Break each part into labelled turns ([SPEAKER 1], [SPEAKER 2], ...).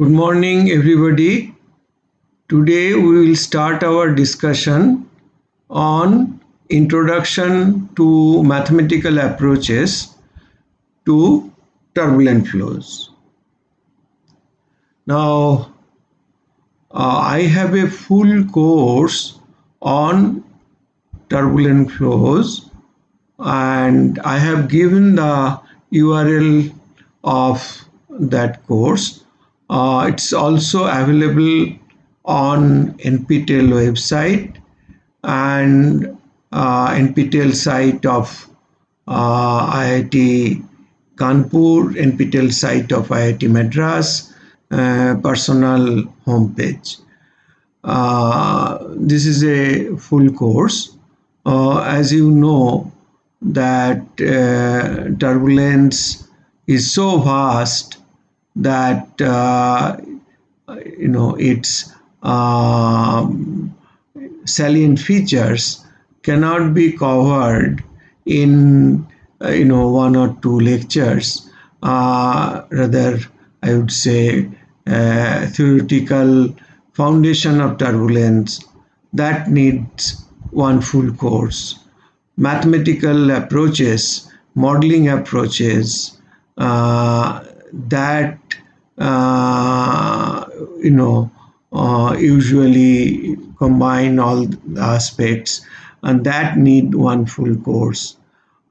[SPEAKER 1] Good morning, everybody. Today we will start our discussion on introduction to mathematical approaches to turbulent flows. Now, I have a full course on turbulent flows, and I have given the URL of that course. It's also available on NPTEL website and NPTEL site of IIT Kanpur, NPTEL site of IIT Madras, personal homepage. This is a full course. As you know, that turbulence is so vast that its salient features cannot be covered in one or two lectures. Rather, I would say theoretical foundation of turbulence that needs one full course. Mathematical approaches, modeling approaches that usually combine all the aspects and that need one full course.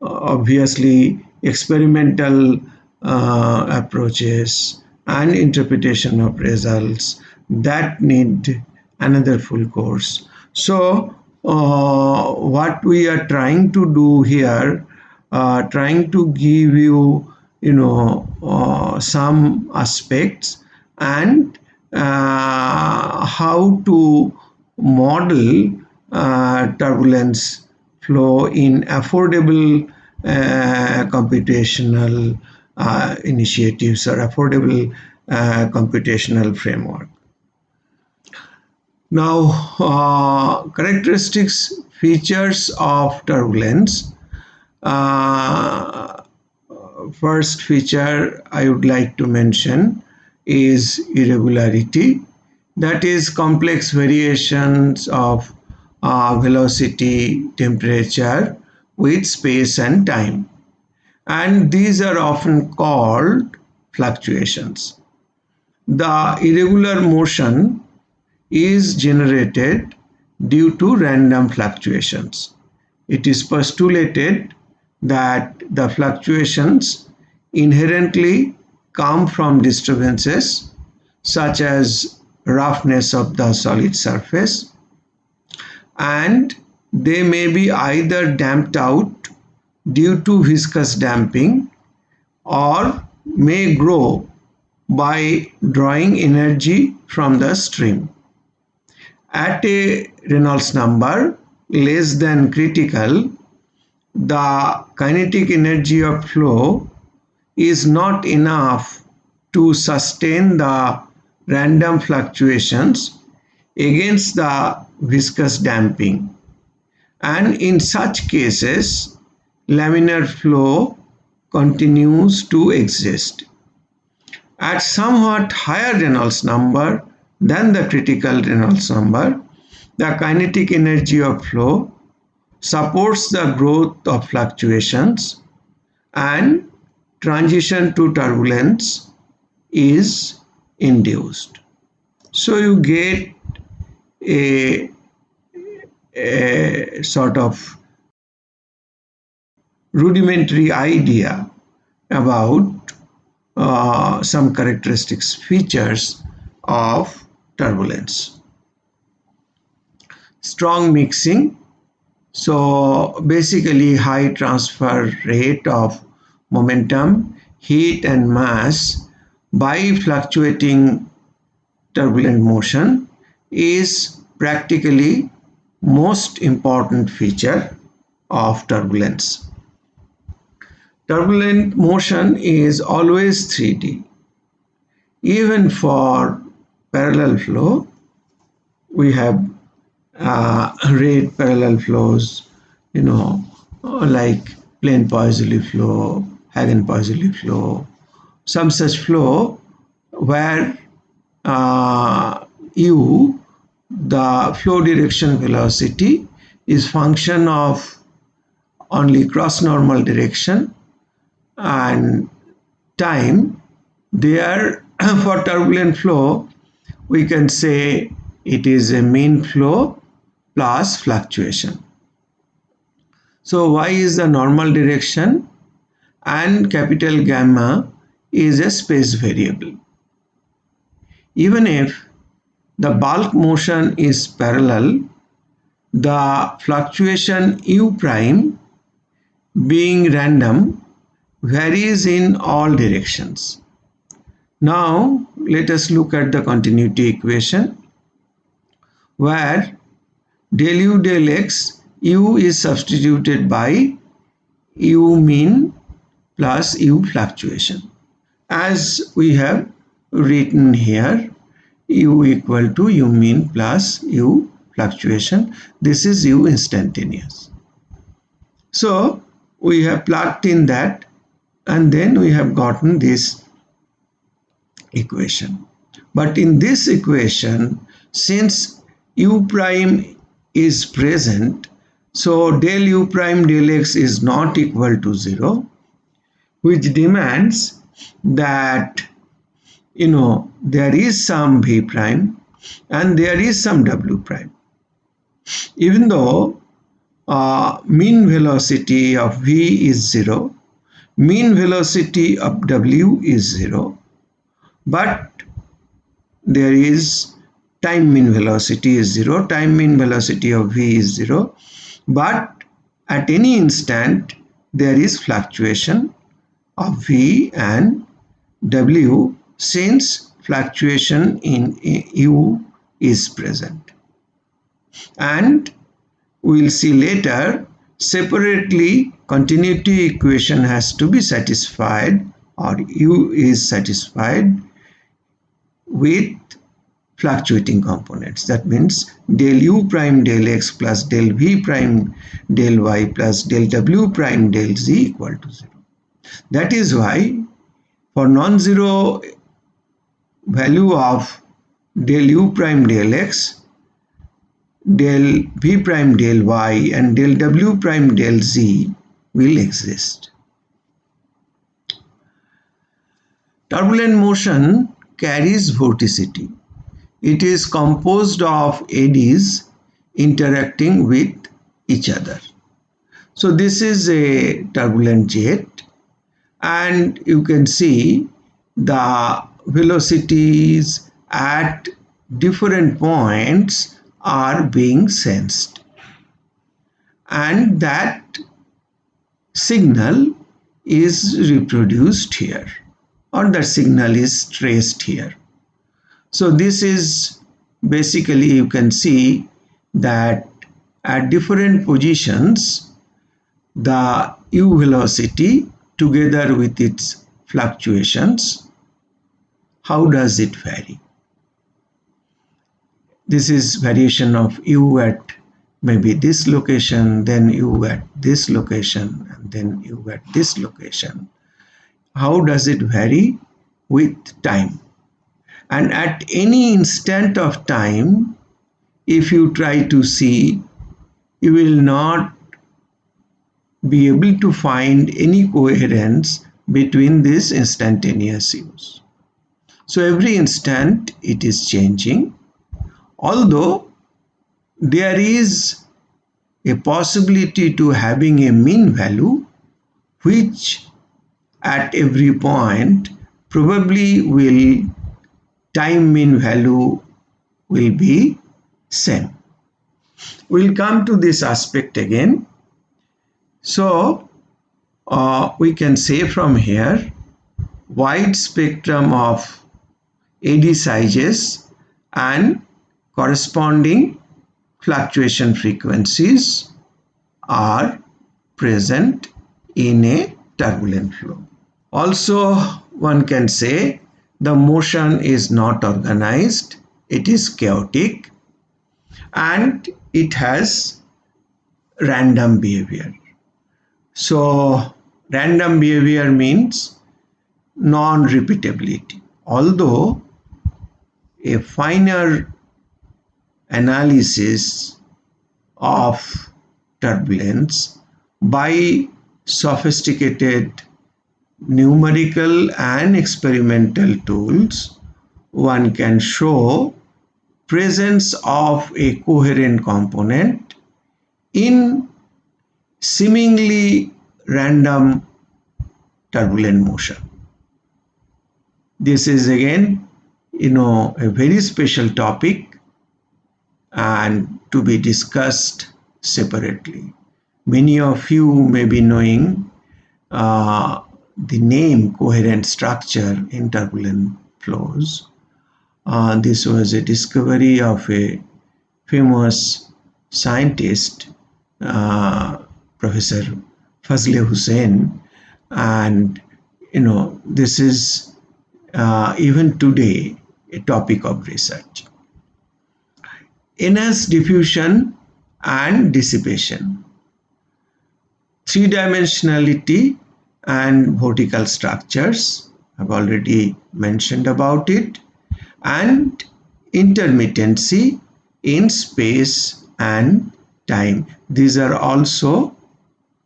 [SPEAKER 1] Obviously, experimental approaches and interpretation of results that need another full course. So, what we are trying to do here, trying to give you, some aspects and how to model turbulence flow in affordable computational initiatives or affordable computational framework. Now, characteristics, features of turbulence. First feature I would like to mention is irregularity. That is complex variations of velocity, temperature with space and time. And these are often called fluctuations. The irregular motion is generated due to random fluctuations. It is postulated that the fluctuations inherently come from disturbances such as roughness of the solid surface, and they may be either damped out due to viscous damping or may grow by drawing energy from the stream. At a Reynolds number less than critical, the kinetic energy of flow is not enough to sustain the random fluctuations against the viscous damping. And in such cases, laminar flow continues to exist. At somewhat higher Reynolds number than the critical Reynolds number, the kinetic energy of flow supports the growth of fluctuations and transition to turbulence is induced. So you get a sort of rudimentary idea about some characteristics, features of turbulence. Strong mixing. So basically high transfer rate of momentum, heat and mass by fluctuating turbulent motion is practically most important feature of turbulence. Turbulent motion is always 3D. Even for parallel flow, we have read parallel flows, like Plain-Paiseli flow, Hagen-Paiseli flow, some such flow where u, the flow direction velocity, is function of only cross normal direction, and time. There for turbulent flow we can say it is a mean flow plus fluctuation. So y is the normal direction and capital gamma is a space variable. Even if the bulk motion is parallel, the fluctuation u prime, being random, varies in all directions. Now let us look at the continuity equation, where del u del x, u is substituted by u mean plus u fluctuation. As we have written here, u equal to u mean plus u fluctuation. This is u instantaneous. So we have plugged in that, and then we have gotten this equation. But in this equation, since u prime is present, so del u prime del x is not equal to 0, which demands that there is some v prime and there is some w prime. Even though mean velocity of v is 0, mean velocity of w is 0, but there is time mean velocity is 0, time mean velocity of v is 0, but at any instant there is fluctuation of v and w, since fluctuation in u is present. And we will see later, separately continuity equation has to be satisfied, or u is satisfied with fluctuating components. That means del u prime del x plus del v prime del y plus del w prime del z equal to 0. That is why for non-zero value of del u prime del x, del v prime del y and del w prime del z will exist. Turbulent motion carries vorticity. It is composed of eddies interacting with each other. So this is a turbulent jet, and you can see the velocities at different points are being sensed, and that signal is reproduced here, or the signal is traced here. So this is basically, you can see that at different positions the u velocity together with its fluctuations, how does it vary? This is variation of u at maybe this location, then u at this location, and then u at this location. How does it vary? With time. And at any instant of time, if you try to see, you will not be able to find any coherence between these instantaneous u's. So every instant it is changing, although there is a possibility to having a mean value, which at every point probably will time mean value will be same. We'll come to this aspect again. So we can say from here, wide spectrum of eddy sizes and corresponding fluctuation frequencies are present in a turbulent flow. Also, one can say the motion is not organized, it is chaotic, and it has random behavior. So random behavior means non-repeatability. Although a finer analysis of turbulence by sophisticated numerical and experimental tools. One can show presence of a coherent component in seemingly random turbulent motion. This is again, a very special topic and to be discussed separately. Many of you may be knowing the name coherent structure in turbulent flows. This was a discovery of a famous scientist, Professor Fazle Hussain, and this is even today a topic of research. Enhanced diffusion and dissipation, three-dimensionality and vertical structures, I've already mentioned about it, and intermittency in space and time. These are also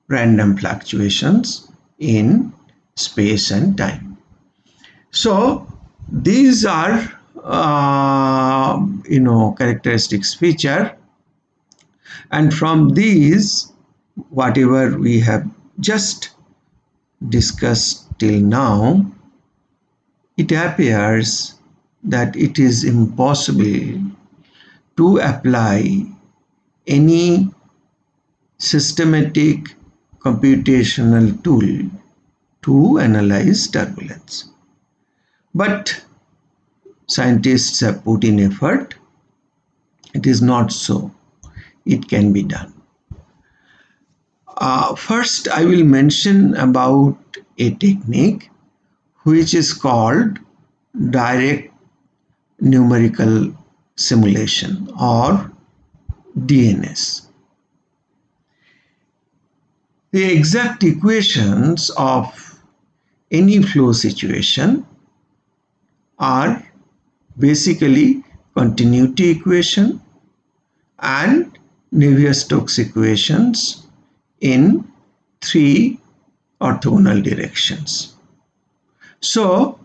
[SPEAKER 1] random fluctuations in space and time. So these are characteristics feature, and from these whatever we have just discussed till now, it appears that it is impossible to apply any systematic computational tool to analyze turbulence. But scientists have put in effort. It is not so. It can be done. First, I will mention about a technique which is called direct numerical simulation or DNS. The exact equations of any flow situation are basically continuity equation and Navier-Stokes equations in three orthogonal directions. So,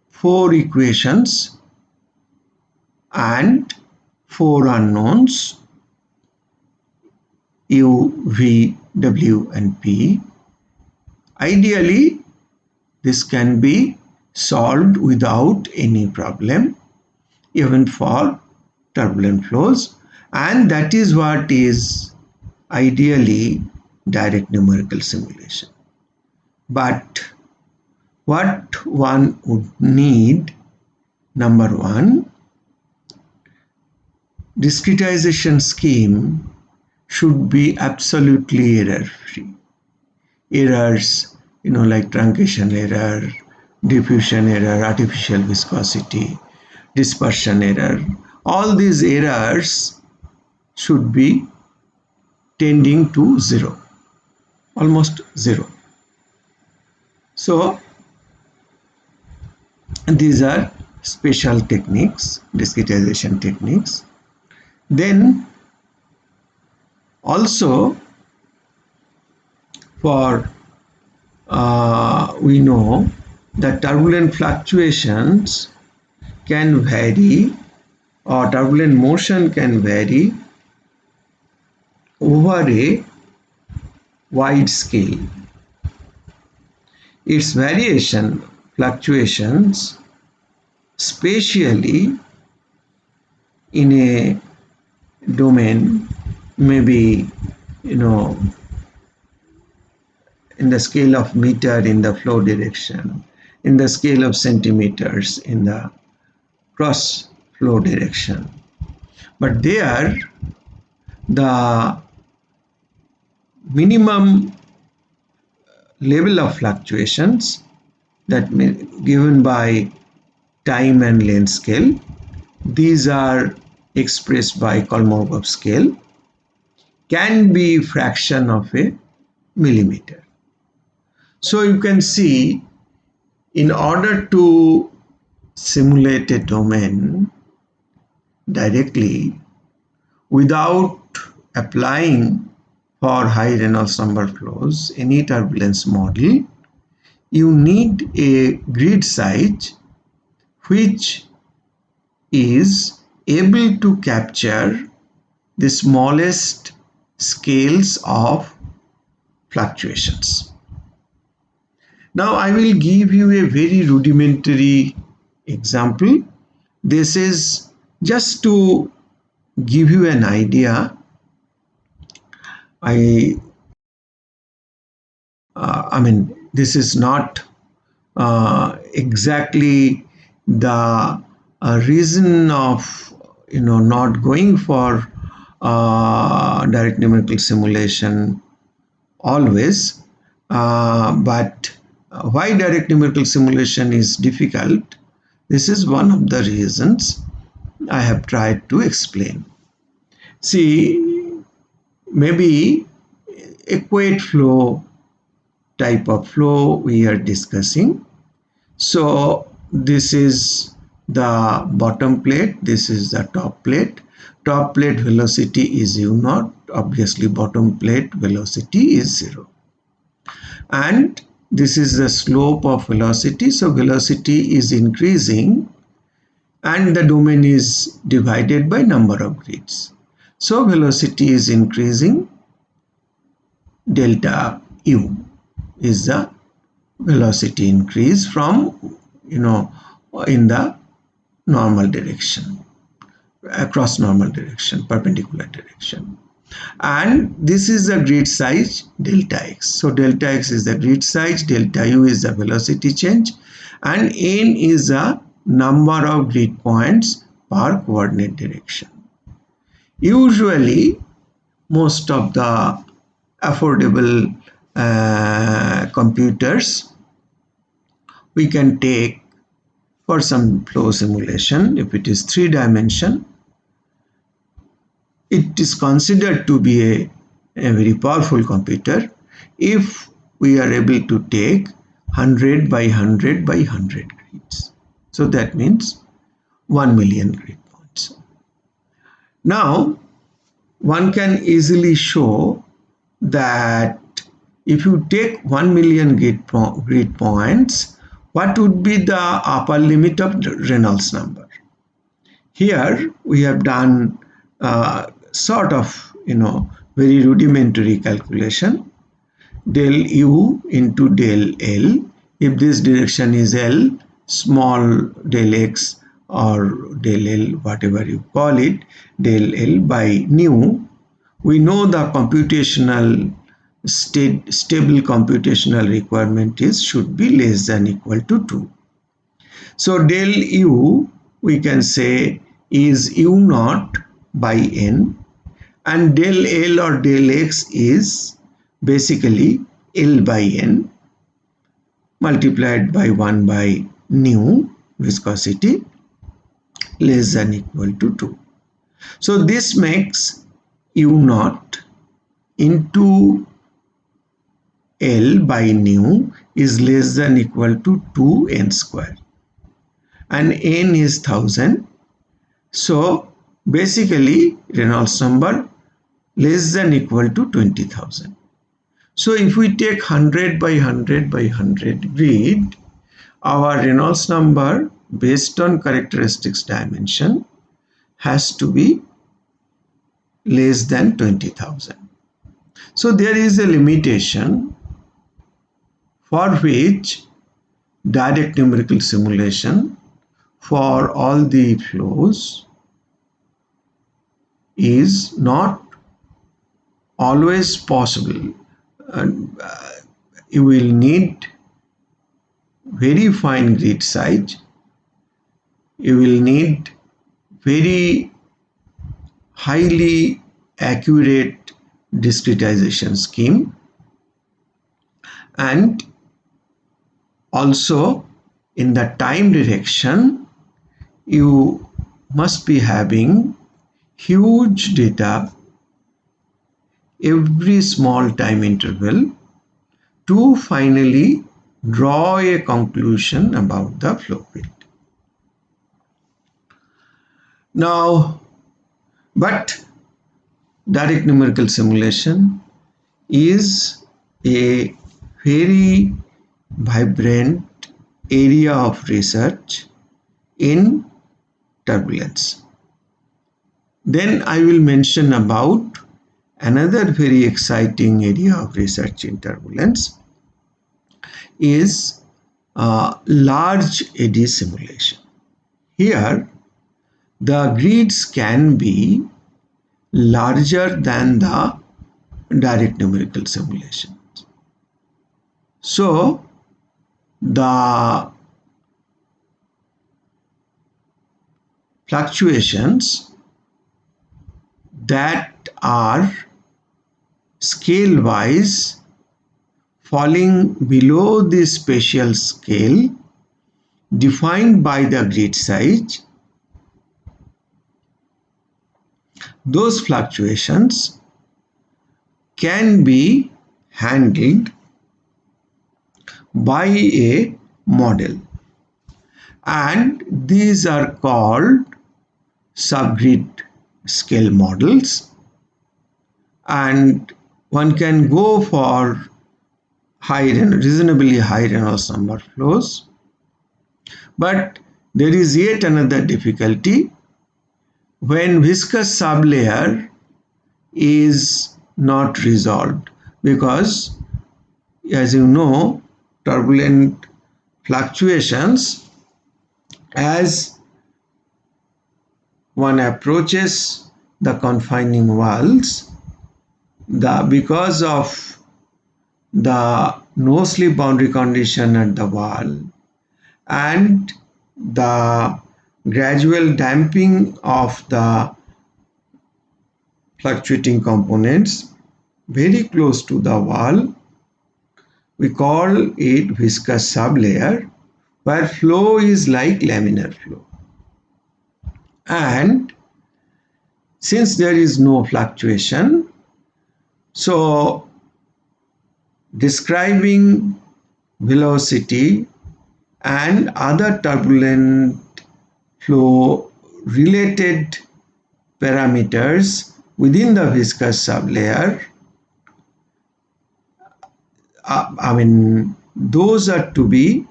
[SPEAKER 1] four equations and four unknowns, U, V, W, and P. Ideally, this can be solved without any problem, even for turbulent flows, and that is what is ideally direct numerical simulation. But what one would need, number one, discretization scheme should be absolutely error-free. Errors, like truncation error, diffusion error, artificial viscosity, dispersion error, all these errors should be tending to zero, almost zero. So these are special techniques, discretization techniques. Then also for we know that turbulent fluctuations can vary, or turbulent motion can vary over a wide scale. Its variation, fluctuations spatially in a domain may be, in the scale of meter in the flow direction, in the scale of centimeters in the cross flow direction. But there, the minimum level of fluctuations that given by time and length scale, these are expressed by Kolmogorov scale, can be fraction of a millimeter. So you can see, in order to simulate a domain directly without applying for high Reynolds number flows any turbulence model, you need a grid size which is able to capture the smallest scales of fluctuations. Now I will give you a very rudimentary example. This is just to give you an idea. I mean, this is not exactly the reason of not going for direct numerical simulation always, but why direct numerical simulation is difficult, this is one of the reasons I have tried to explain. See, maybe equate flow type of flow we are discussing. So this is the bottom plate, this is the top plate. Top plate velocity is u naught, obviously bottom plate velocity is 0. And this is the slope of velocity, so velocity is increasing and the domain is divided by number of grids. So velocity is increasing, delta u is the velocity increase from in the normal direction, across normal direction, perpendicular direction. And this is the grid size delta x. So delta x is the grid size, delta u is the velocity change, and n is the number of grid points per coordinate direction. Usually most of the affordable computers we can take for some flow simulation. If it is 3-dimension, it is considered to be a very powerful computer if we are able to take 100 by 100 by 100 grids. So that means 1 million grid points. Now one can easily show that if you take 1 million grid points, what would be the upper limit of the Reynolds number? Here we have done sort of very rudimentary calculation. Del u into del L, if this direction is L, small del x or del L, whatever you call it, del L by nu, we know the computational stable computational requirement should be less than equal to 2. So del u we can say is u naught by n, and del L or del x is basically L by n multiplied by 1 by nu viscosity less than equal to 2. So this makes u naught into L by nu is less than equal to 2n square, and n is 1000. So basically Reynolds number less than equal to 20,000. So if we take 100 by 100 by 100 grid, our Reynolds number based on characteristics dimension has to be less than 20,000. So there is a limitation for which direct numerical simulation for all the flows is not always possible. You will need very fine grid size, you will need very highly accurate discretization scheme, and also in the time direction you must be having huge data every small time interval to finally draw a conclusion about the flow grid. Now, but direct numerical simulation is a very vibrant area of research in turbulence. Then I will mention about another very exciting area of research in turbulence is large eddy simulation. Here, the grids can be larger than the direct numerical simulations. So, the fluctuations that are scale wise falling below the spatial scale defined by the grid size, those fluctuations can be handled by a model, and these are called subgrid scale models, and one can go for reasonably high Reynolds number flows. But there is yet another difficulty. When viscous sublayer is not resolved, because as you know, turbulent fluctuations, as one approaches the confining walls, because of the no slip boundary condition at the wall and the gradual damping of the fluctuating components very close to the wall, we call it viscous sublayer, where flow is like laminar flow. And since there is no fluctuation, so describing velocity and other turbulent flow related parameters within the viscous sublayer, those are to be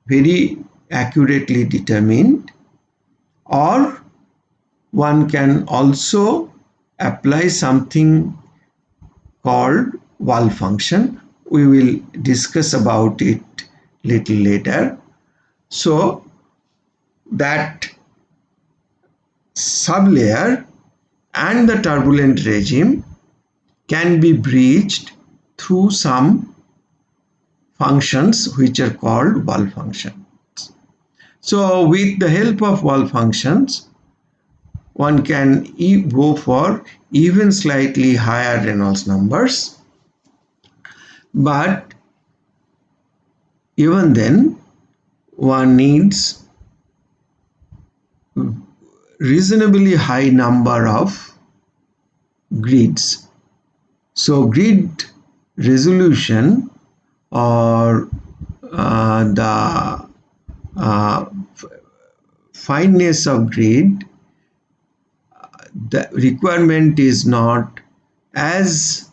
[SPEAKER 1] very accurately determined, or one can also apply something called wall function. We will discuss about it little later. So that sublayer and the turbulent regime can be breached through some functions which are called wall functions. So with the help of wall functions, one can go for even slightly higher Reynolds numbers, but even then one needs reasonably high number of grids. So grid resolution, or the fineness of grid, the requirement is not as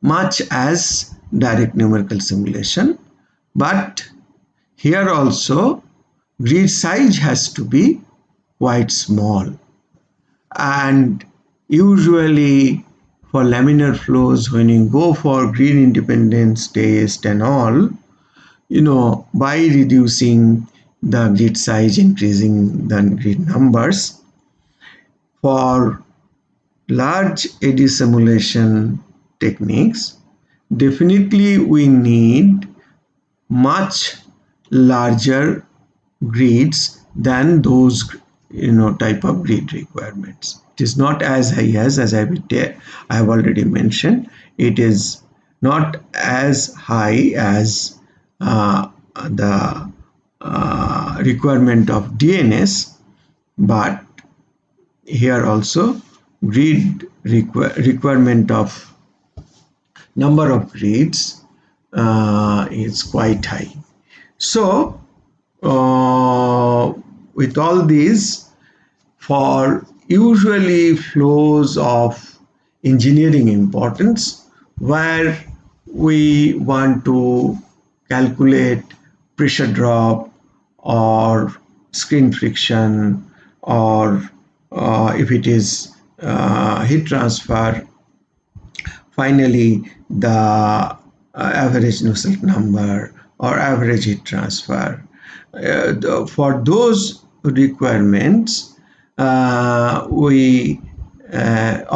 [SPEAKER 1] much as direct numerical simulation, but here also grid size has to be quite small. And usually for laminar flows, when you go for grid independence test and all, by reducing the grid size, increasing the grid numbers, for large eddy simulation techniques, definitely we need much larger grids than those type of grid requirements. It is not as high as I have already mentioned. It is not as high as the requirement of DNS, but here also grid requirement of number of grids is quite high. So with all these, for usually flows of engineering importance, where we want to calculate pressure drop or screen friction, or if it is heat transfer, finally the average Nusselt number or average heat transfer. For those requirements, we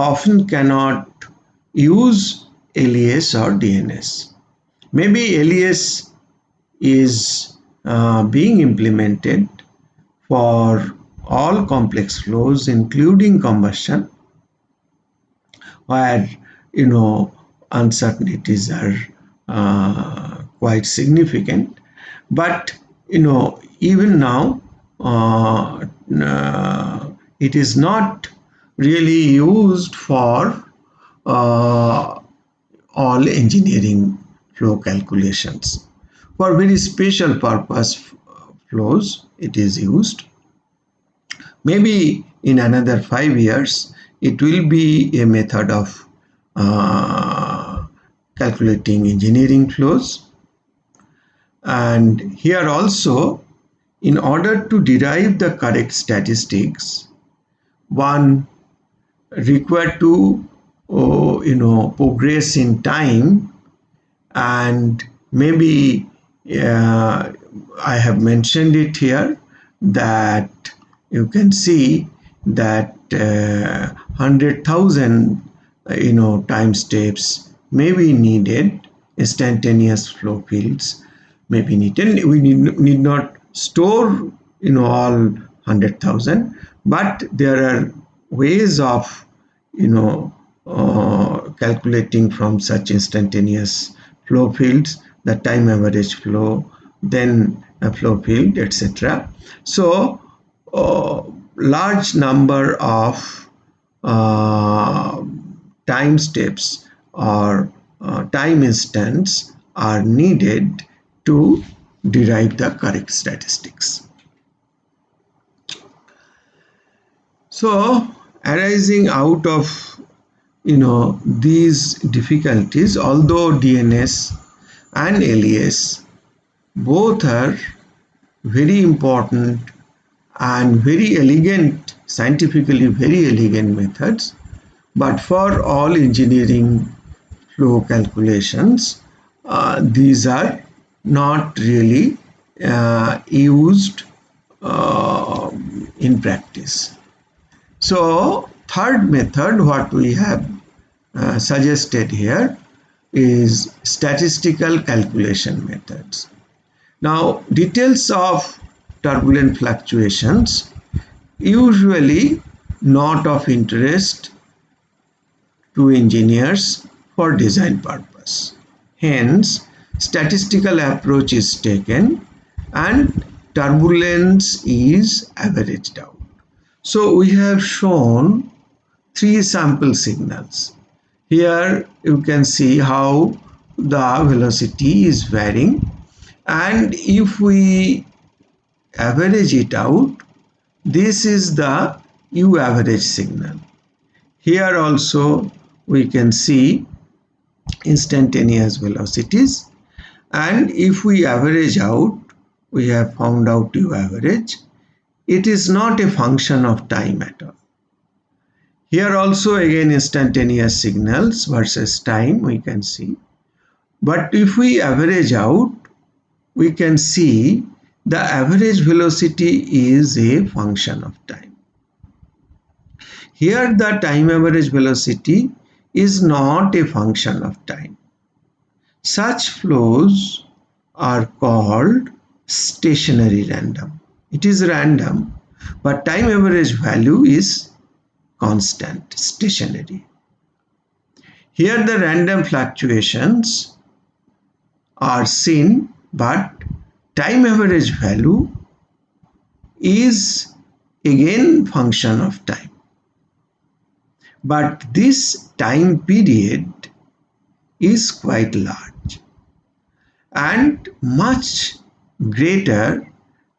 [SPEAKER 1] often cannot use LES or DNS. Maybe LES is being implemented for all complex flows, including combustion, where uncertainties are quite significant. But even now, it is not really used for all engineering flow calculations. For very special purpose flows, it is used. Maybe in another 5 years, it will be a method of calculating engineering flows. And here also, in order to derive the correct statistics, one required to progress in time. And maybe I have mentioned it here, that you can see that 100,000 time steps may be needed. Instantaneous flow fields may be needed. We need not store all 100,000, but there are ways of calculating from such instantaneous flow fields the time average flow, then a flow field, etc. So large number of time steps or time instants are needed to derive the correct statistics. So arising out of these difficulties, although DNS and LES both are very important and very elegant, scientifically very elegant methods, but for all engineering flow calculations, these are not really used in practice. So third method what we have suggested here is statistical calculation methods. Now, details of turbulent fluctuations usually not of interest to engineers for design purpose. Hence, statistical approach is taken and turbulence is averaged out. So we have shown 3 sample signals. Here you can see how the velocity is varying, and if we average it out, this is the U average signal. Here also we can see instantaneous velocities, and if we average out, we have found out U average. It is not a function of time at all. Here also again instantaneous signals versus time we can see. But if we average out, we can see the average velocity is a function of time. Here the time average velocity is not a function of time. Such flows are called stationary random. It is random, but time average value is constant, stationary. Here the random fluctuations are seen, but time average value is again function of time. But this time period is quite large and much greater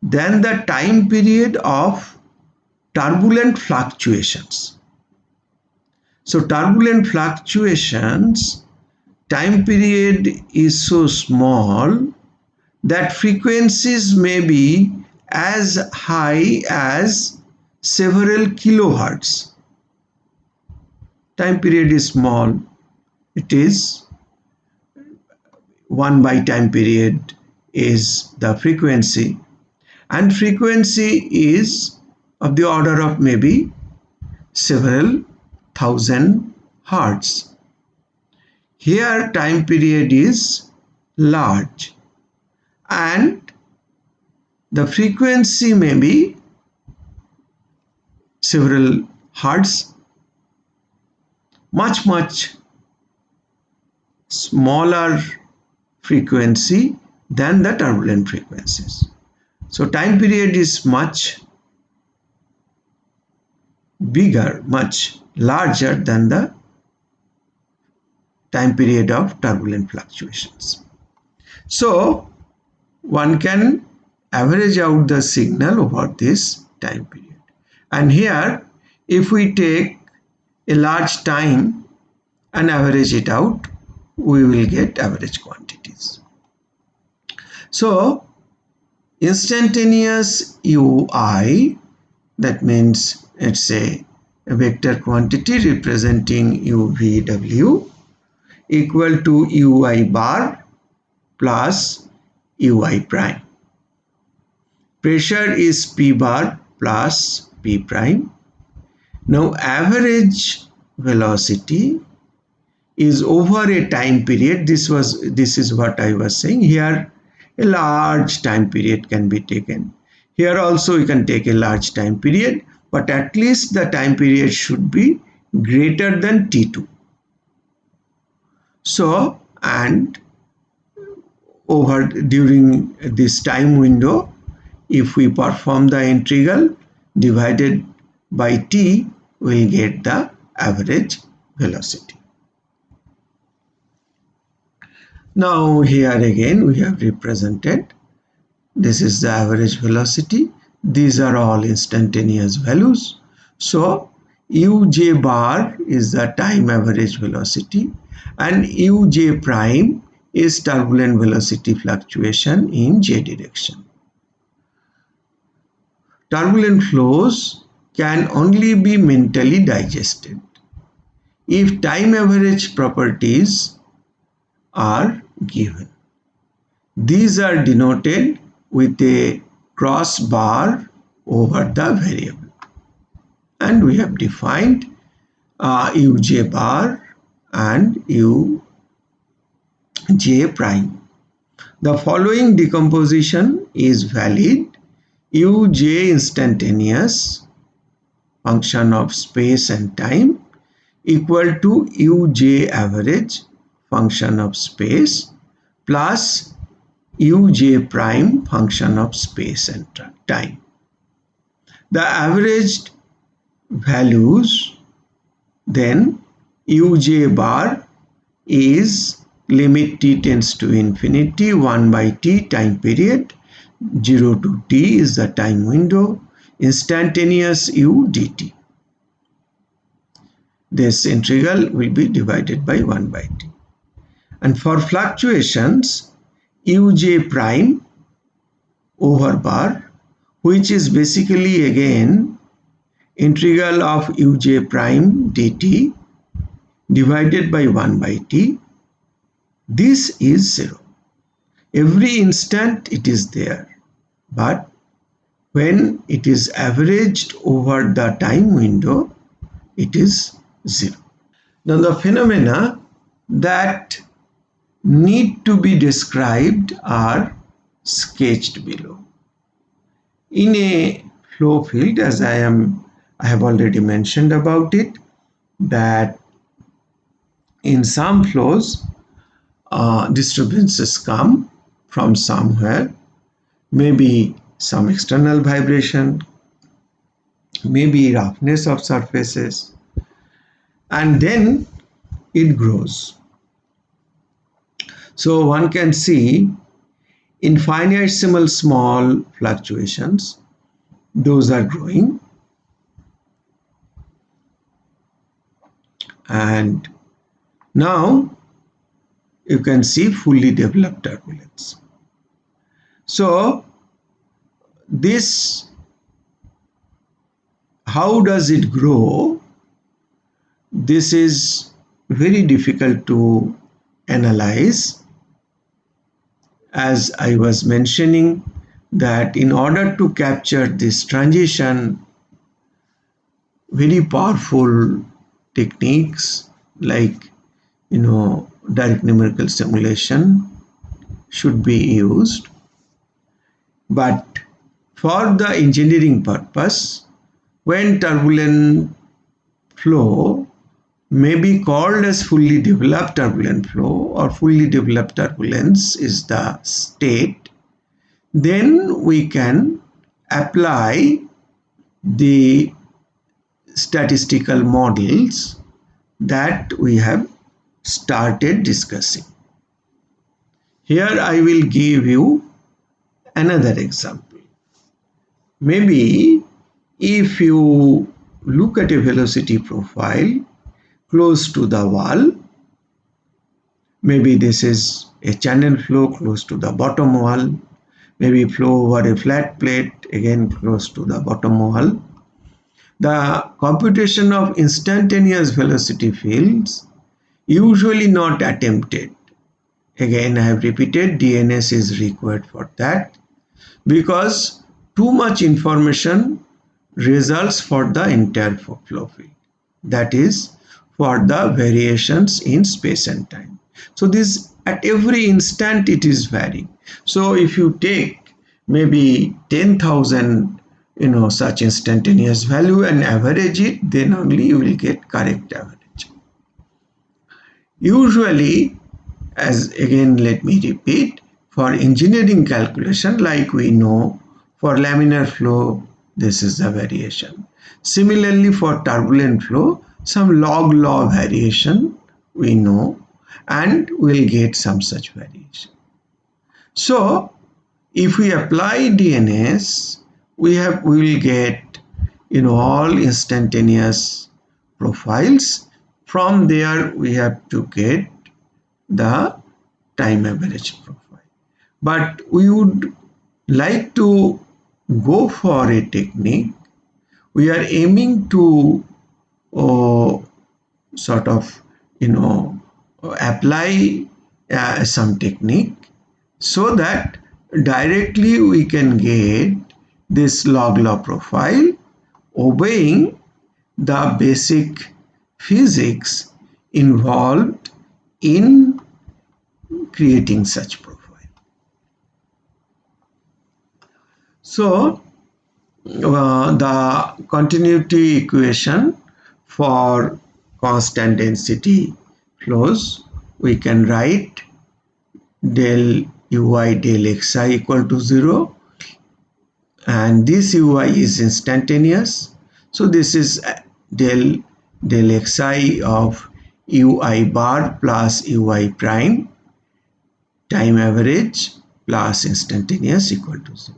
[SPEAKER 1] than the time period of turbulent fluctuations. So turbulent fluctuations time period is so small that frequencies may be as high as several kilohertz. Time period is small, it is 1 by time period is the frequency, and frequency is of the order of maybe several thousand hertz. Here time period is large and the frequency may be several hertz, much smaller frequency than the turbulent frequencies. So time period is much bigger, much larger than the time period of turbulent fluctuations. So one can average out the signal over this time period. And here, if we take a large time and average it out, we will get average quantities. So instantaneous ui, that means it's a vector quantity representing uvw, equal to ui bar plus ui prime. Pressure is p bar plus p prime. Now average velocity is over a time period. This is what I was saying. Here a large time period can be taken. Here also you can take a large time period, but at least the time period should be greater than t2. So, and over during this time window, if we perform the integral divided by t, we'll get the average velocity. Now here again we have represented, this is the average velocity. These are all instantaneous values. So uj bar is the time average velocity and uj prime is turbulent velocity fluctuation in j direction. Turbulent flows can only be mentally digested if time average properties are given. These are denoted with a cross bar over the variable, and we have defined uj bar and uj prime. The following decomposition is valid. Uj instantaneous, function of space and time, equal to uj average, function of space, plus uj prime, function of space and time. The averaged values, then uj bar is limit t tends to infinity 1 by t time period, 0 to t is the time window, instantaneous u dt. This integral will be divided by 1 by t. And for fluctuations, uj prime over bar, which is basically again integral of uj prime dt divided by 1 by t, this is 0. Every instant it is there, but when it is averaged over the time window, it is 0. Now the phenomena that need to be described are sketched below. In a flow field, as I have already mentioned about it, that in some flows disturbances come from somewhere, maybe some external vibration, maybe roughness of surfaces, and then it grows. So one can see infinitesimal small fluctuations, those are growing, and now you can see fully developed turbulence. So this, how does it grow? This is very difficult to analyze. As I was mentioning, that in order to capture this transition, very powerful techniques like direct numerical simulation should be used. But for the engineering purpose, when turbulent flow may be called as fully developed turbulent flow, or fully developed turbulence is the state, then we can apply the statistical models that we have started discussing. Here I will give you another example. Maybe if you look at a velocity profile close to the wall, maybe this is a channel flow close to the bottom wall, maybe flow over a flat plate again close to the bottom wall. The computation of instantaneous velocity fields usually not attempted. Again, I have repeated, DNS is required for that, because too much information results for the entire flow field, that is for the variations in space and time. So this, at every instant it is varying. So if you take maybe 10,000 such instantaneous value and average it, then only you will get correct average. Usually, as again let me repeat, for engineering calculation, like we know for laminar flow, this is the variation. Similarly, for turbulent flow, some log law variation we know, and we'll get some such variation. So if we apply DNS, we will get all instantaneous profiles. From there we have to get the time average profile. But we would like to go for a technique. We are aiming to sort of apply some technique so that directly we can get this log law profile obeying the basic physics involved in creating such profile. So the continuity equation for constant density flows, we can write del ui del xi equal to 0, and this ui is instantaneous, so this is del xi of ui bar plus ui prime time average plus instantaneous equal to 0.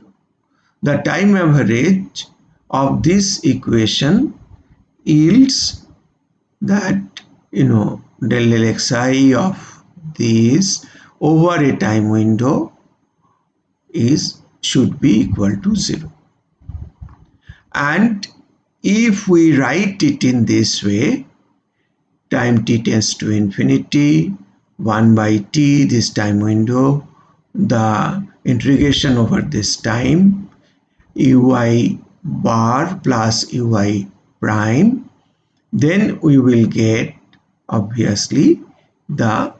[SPEAKER 1] The time average of this equation yields that del xi of this over a time window should be equal to 0. And if we write it in this way, time t tends to infinity, 1 by t, this time window, the integration over this time, ui bar plus ui prime, then we will get obviously the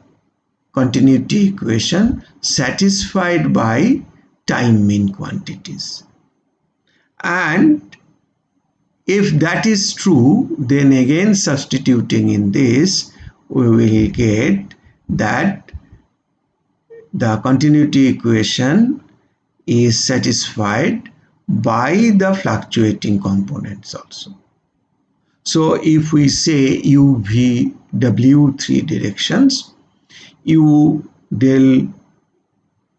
[SPEAKER 1] continuity equation satisfied by time mean quantities. And if that is true, then again substituting in this, we will get that the continuity equation is satisfied by the fluctuating components also. So if we say u, v, w, three directions, u del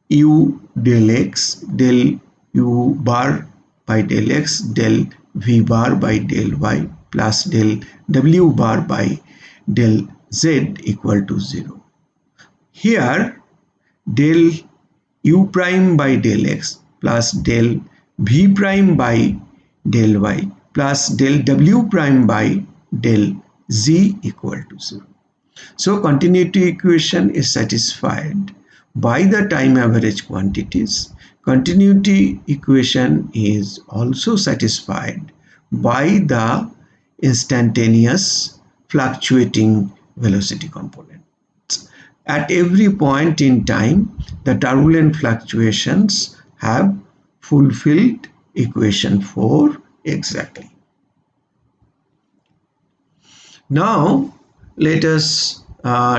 [SPEAKER 1] u del x del u bar by del x del v bar by del y plus del w bar by del z equal to 0. Here del u prime by del x plus del v prime by del y plus del w prime by del z equal to 0. So continuity equation is satisfied by the time average quantities. Continuity equation is also satisfied by the instantaneous fluctuating velocity component. At every point in time, the turbulent fluctuations have fulfilled equation 4 exactly. Now, let us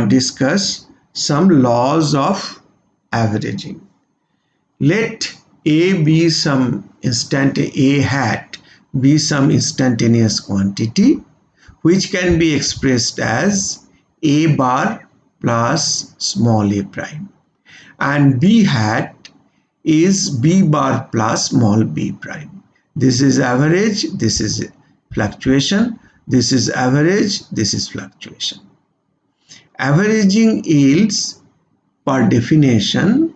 [SPEAKER 1] discuss some laws of averaging. Let A be some A hat be some instantaneous quantity which can be expressed as A bar plus small a prime, and B hat is B bar plus small b prime. This is average, this is fluctuation, this is average, this is fluctuation. Averaging yields per definition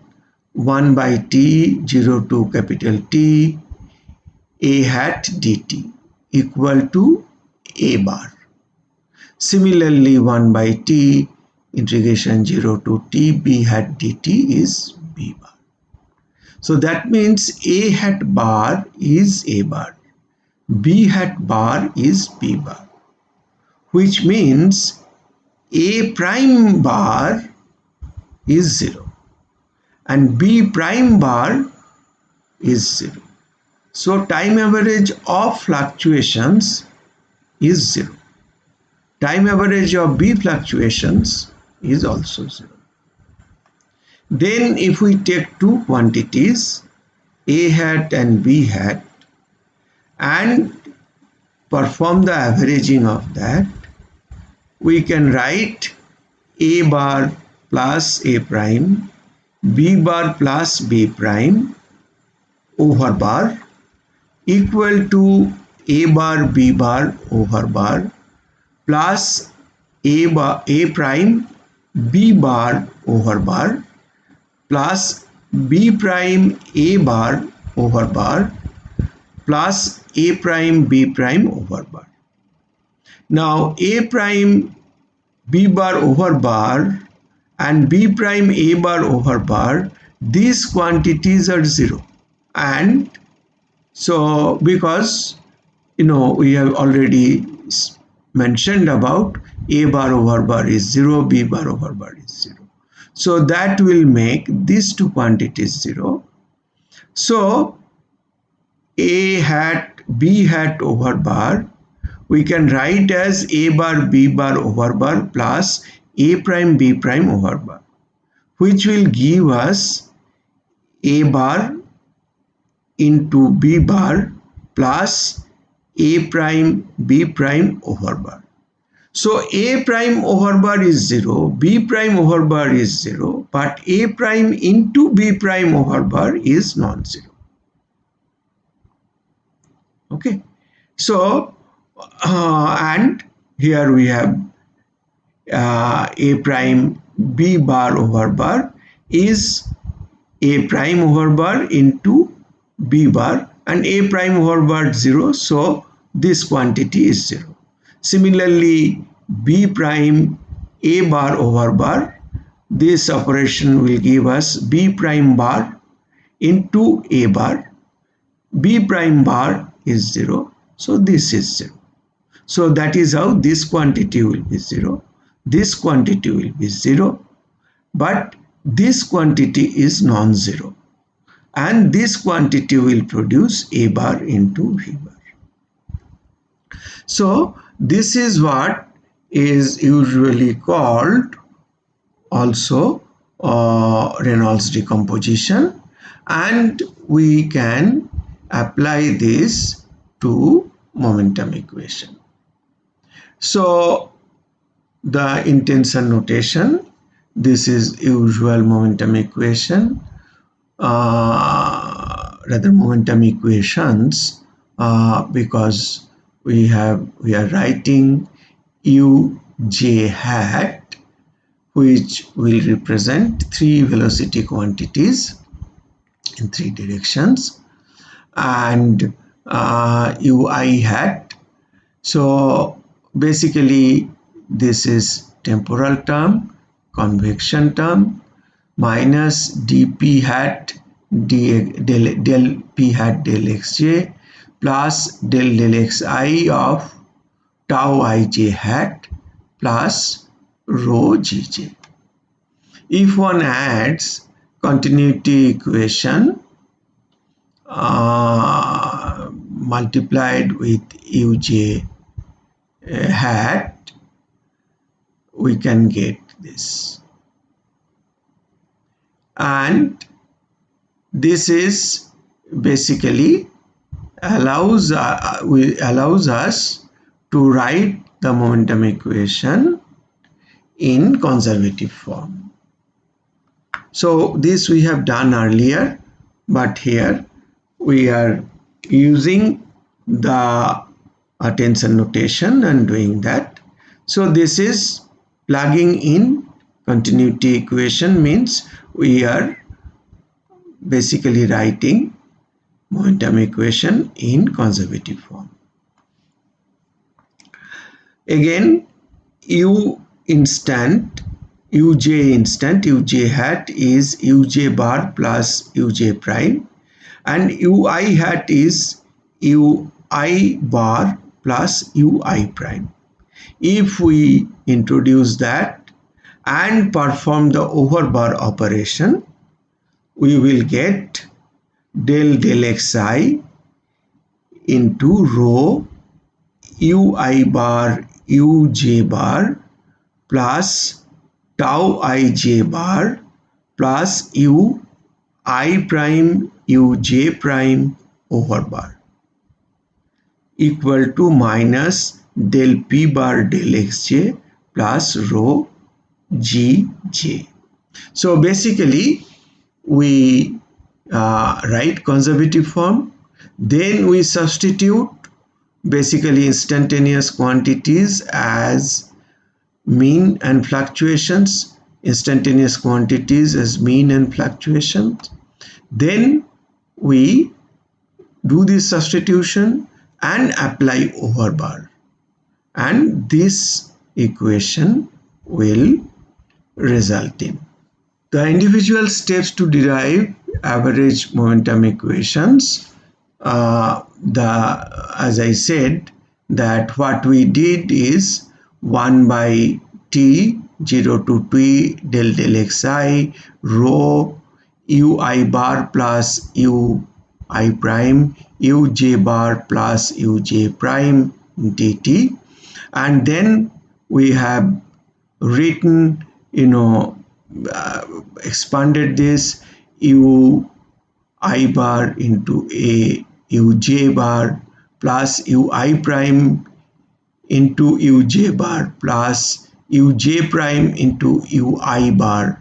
[SPEAKER 1] 1 by t 0 to capital T a hat dt equal to a bar. Similarly, 1 by t integration 0 to t b hat dt is b bar. So that means a hat bar is a bar, b hat bar is b bar, which means a prime bar is 0 and b prime bar is 0. So time average of fluctuations is 0. Time average of b fluctuations is also 0. Then if we take two quantities a hat and b hat and perform the averaging of that, we can write a bar plus a prime, b bar plus b prime over bar equal to a bar b bar over bar plus a prime b bar over bar plus b prime a bar over bar plus a prime b prime over bar. Now a prime b bar over bar and b prime a bar over bar, these quantities are 0, and so because we have already mentioned about a bar over bar is 0, b bar over bar is 0. So that will make these two quantities 0. So a hat b hat over bar we can write as a bar b bar over bar plus a prime b prime over bar, which will give us a bar into b bar plus a prime b prime over bar. So a prime over bar is 0, b prime over bar is 0, but a prime into b prime over bar is non-zero. Okay, so and here we have a prime b bar over bar is a prime over bar into b bar, and a prime over bar 0, so this quantity is 0. Similarly, b prime a bar over bar, this operation will give us b prime bar into a bar, b prime bar is 0, so this is 0. So that is how this quantity will be 0, this quantity will be 0, but this quantity is non-zero, and this quantity will produce a bar into v bar. So this is what is usually called also Reynolds decomposition, and we can apply this to momentum equation. So the intention notation, this is usual momentum equation rather momentum equations, because we are writing uj hat, which will represent three velocity quantities in three directions, and ui hat. So basically this is temporal term, convection term, minus dp hat del p hat del xj plus del xi of tau ij hat plus rho gj. If one adds continuity equation multiplied with uj hat, we can get this. And this is basically allows us to write the momentum equation in conservative form. So this we have done earlier, but here we are using the tensor notation and doing that. So this is plugging in continuity equation, means we are basically writing momentum equation in conservative form. Again, uj uj hat is uj bar plus uj prime, and ui hat is ui bar plus ui prime. If we introduce that and perform the overbar operation, we will get del xi into rho ui bar uj bar plus tau ij bar plus u I prime uj prime over bar equal to minus del p bar del xj plus rho gj. So basically we write conservative form, then we substitute basically instantaneous quantities as mean and fluctuations, instantaneous quantities as mean and fluctuations. Then we do this substitution and apply overbar, and this equation will result in. The individual steps to derive average momentum equations, as I said, that what we did is 1 by t 0 to t del xi rho ui bar plus ui prime uj bar plus uj prime dt, and then we have written, expanded this ui bar into a uj bar plus ui prime into uj bar plus uj prime into ui bar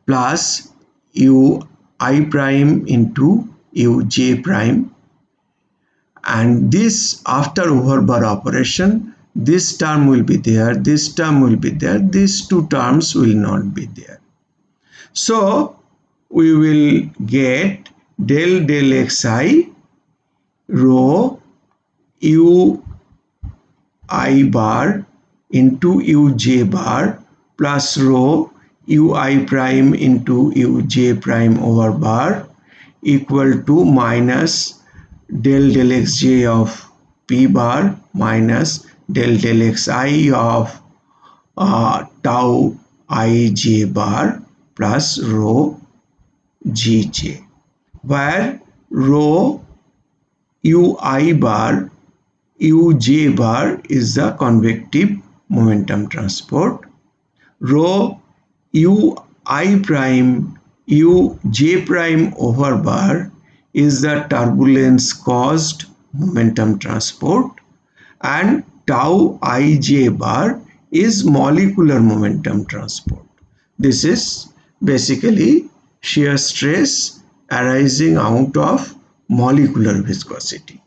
[SPEAKER 1] plus ui prime into uj prime, and this after overbar operation, this term will be there, this term will be there, these two terms will not be there. So we will get del xi rho ui bar into uj bar plus rho ui prime into uj prime over bar equal to minus del xj of p bar minus del xi of tau ij bar plus rho gj, where rho ui bar uj bar is the convective momentum transport, rho ui prime uj prime over bar is the turbulence caused momentum transport, and tau ij bar is molecular momentum transport. This is basically shear stress arising out of molecular viscosity.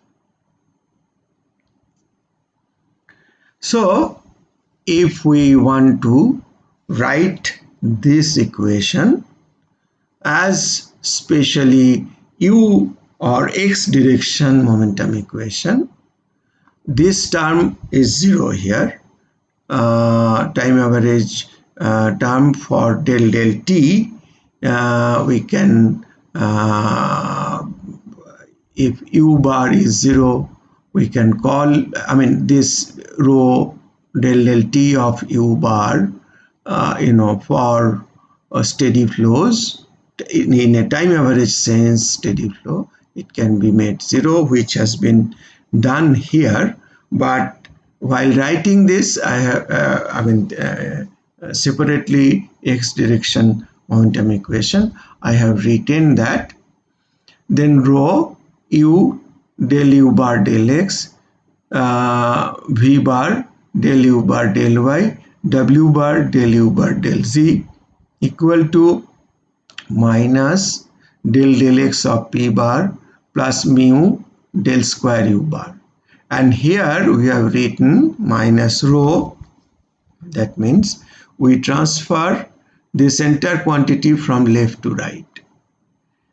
[SPEAKER 1] So if we want to write this equation as specially u or x direction momentum equation, this term is 0 here, time average term for del t, we can if u bar is 0, we can call, this rho del t of u bar, for steady flows in a time average sense, steady flow, it can be made 0, which has been done here. But while writing this, I have separately x direction momentum equation, I have written that then rho u del u bar del x, v bar del u bar del y, w bar del u bar del z equal to minus del x of p bar plus mu del square u bar. And here we have written minus rho. That means we transfer the center quantity from left to right.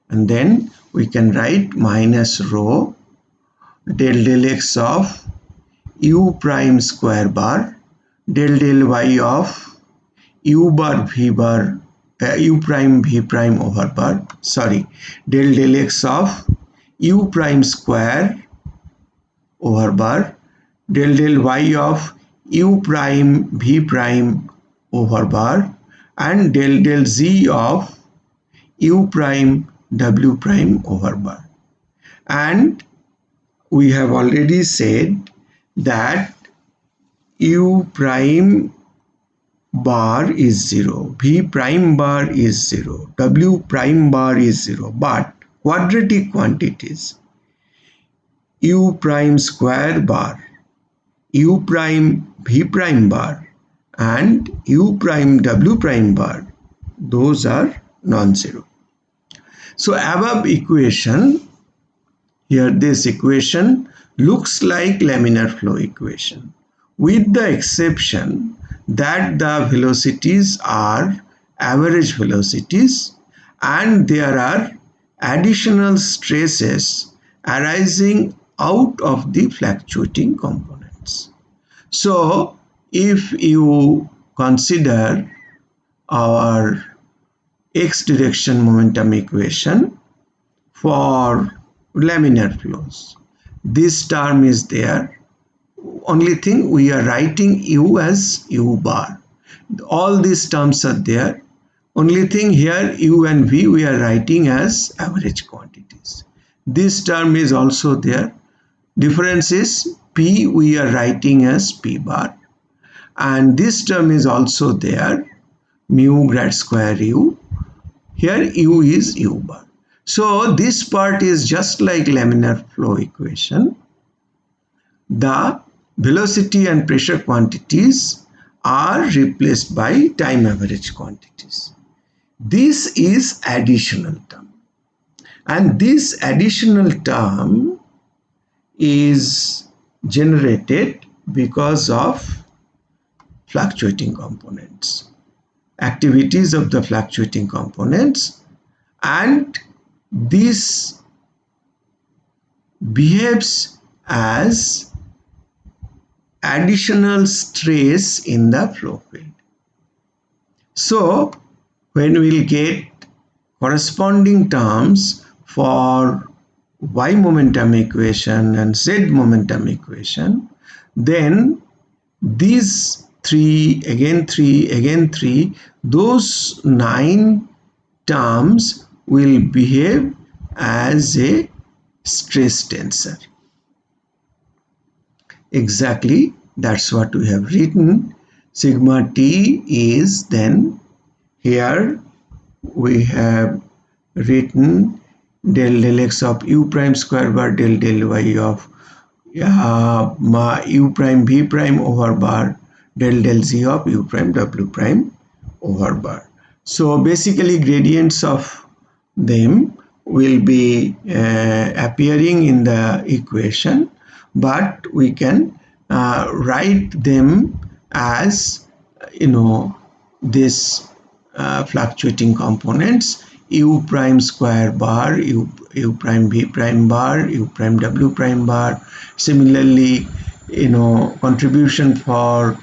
[SPEAKER 1] And then we can write minus rho del x of u prime square bar del y of u bar v bar u prime v prime over bar, sorry, del x of u prime square over bar del y of u prime v prime over bar and del z of u prime w prime over bar. And we have already said that u prime bar is 0, v prime bar is 0, w prime bar is 0, but quadratic quantities u prime square bar, u prime v prime bar and u prime w prime bar, those are non-zero. So above equation, here this equation looks like laminar flow equation, with the exception that the velocities are average velocities and there are additional stresses arising out of the fluctuating components. So if you consider our x direction momentum equation for laminar flows, this term is there. Only thing, we are writing u as u bar. All these terms are there. Only thing here, u and v we are writing as average quantities. This term is also there. Difference is p we are writing as p bar. And this term is also there, mu grad square u. Here u is u bar. So this part is just like laminar flow equation. The velocity and pressure quantities are replaced by time average quantities. This is additional term, and this additional term is generated because of fluctuating components, activities of the fluctuating components, and this behaves as additional stress in the flow field. So when we will get corresponding terms for y momentum equation and z momentum equation, then these 3, again 3, again 3, those 9 terms will behave as a stress tensor. Exactly, that's what we have written. Sigma t is then, here we have written del x of u prime square bar del y of u prime v prime over bar del z of u prime w prime over bar. So basically gradients of them will be appearing in the equation, but we can write them as this fluctuating components: u prime square bar, u prime v prime bar, u prime w prime bar. Similarly, contribution for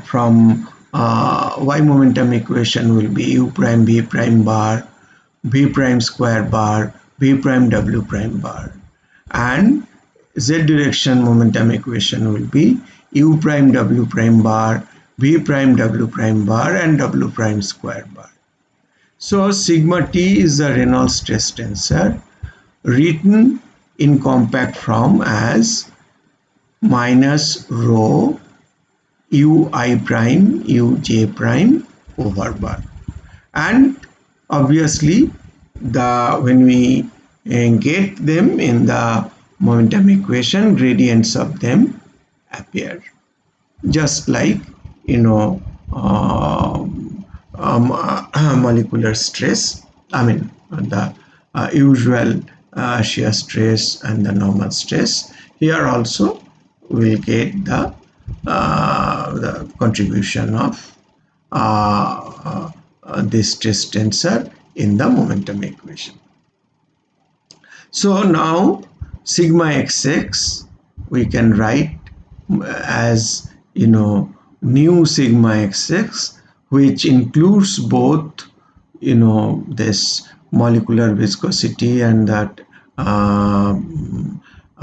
[SPEAKER 1] from y momentum equation will be u prime v prime bar, v prime square bar, v prime w prime bar, and z direction momentum equation will be u prime w prime bar, v prime w prime bar, and w prime square bar. So sigma t is the Reynolds stress tensor, written in compact form as minus rho u I prime u j prime over bar. And obviously when we get them in the momentum equation, gradients of them appear, just like molecular stress, the usual shear stress and the normal stress. Here also we'll get the contribution of this stress tensor in the momentum equation. So now sigma xx we can write as new sigma xx, which includes both this molecular viscosity and that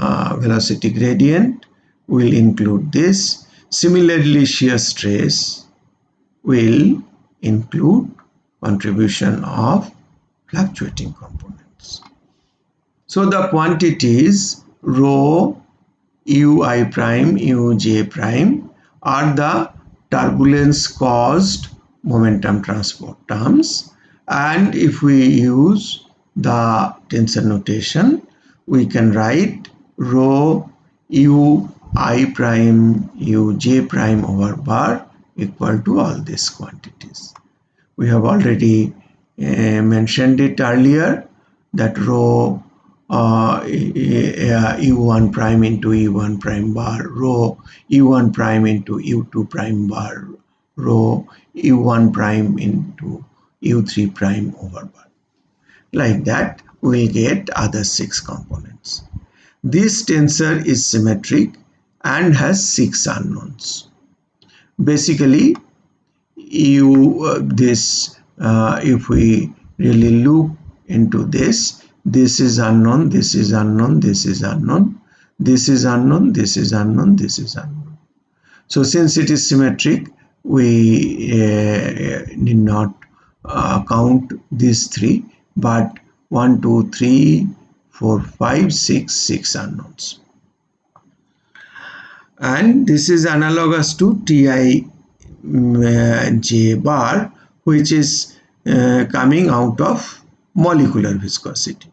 [SPEAKER 1] velocity gradient will include this. Similarly, shear stress will include contribution of fluctuating components. So the quantities rho u I prime u j prime are the turbulence caused momentum transport terms, and if we use the tensor notation, we can write rho u I prime u j prime over bar equal to all these quantities. We have already mentioned it earlier that rho u1 prime into u1 prime bar, rho u1 prime into u2 prime bar, rho u1 prime into u3 prime over bar. Like that, we get other 6 components. This tensor is symmetric and has 6 unknowns. Basically, if we really look into this is unknown, this is unknown, this is unknown, this is unknown, this is unknown, this is unknown. So since it is symmetric, we need not count these 3, but 1, 2, 3, 4, 5, 6 unknowns. And this is analogous to Ti j bar, which is coming out of molecular viscosity.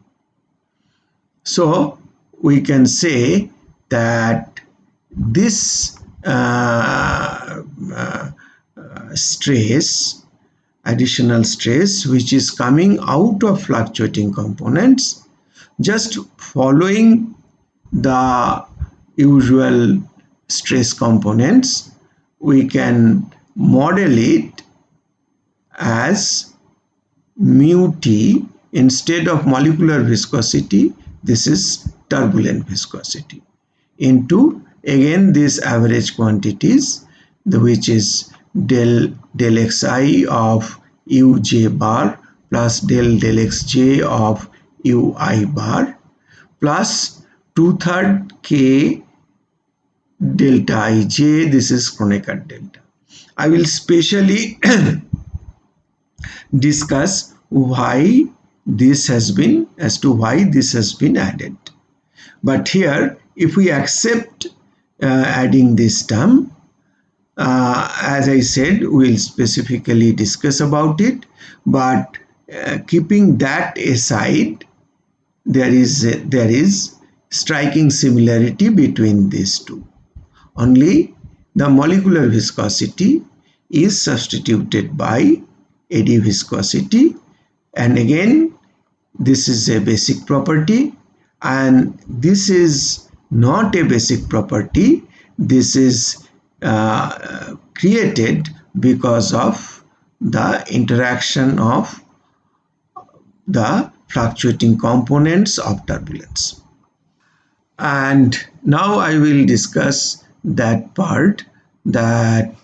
[SPEAKER 1] So we can say that this stress, additional stress, which is coming out of fluctuating components, just following the usual stress components, we can model it as mu t. Instead of molecular viscosity, this is turbulent viscosity, into again these average quantities, which is del xi of uj bar plus del xj of ui bar plus 2/3 k delta ij. This is Kronecker delta. I will specially discuss why this has been added. But here, if we accept adding this term, as I said, we'll specifically discuss about it, but keeping that aside, there is striking similarity between these two. Only the molecular viscosity is substituted by eddy viscosity, and again this is a basic property, and this is not a basic property. This is created because of the interaction of the fluctuating components of turbulence. And now I will discuss that part, that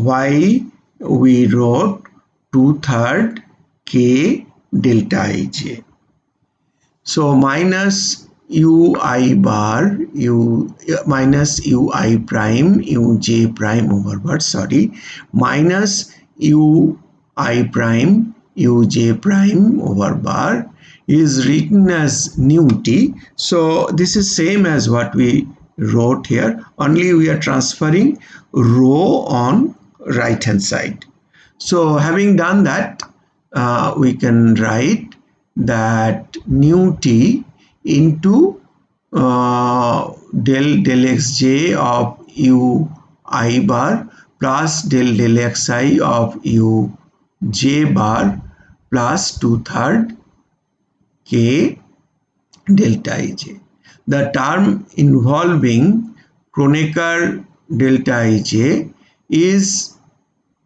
[SPEAKER 1] why we wrote 2/3 k delta ij. So minus ui bar minus ui prime uj prime over bar, sorry, minus ui prime uj prime over bar is written as nu t. So this is same as what we wrote here, only we are transferring rho on right hand side. So having done that, we can write that nu t into del xj of u I bar plus del xi of u j bar plus 2/3 k delta ij. The term involving Kronecker delta ij is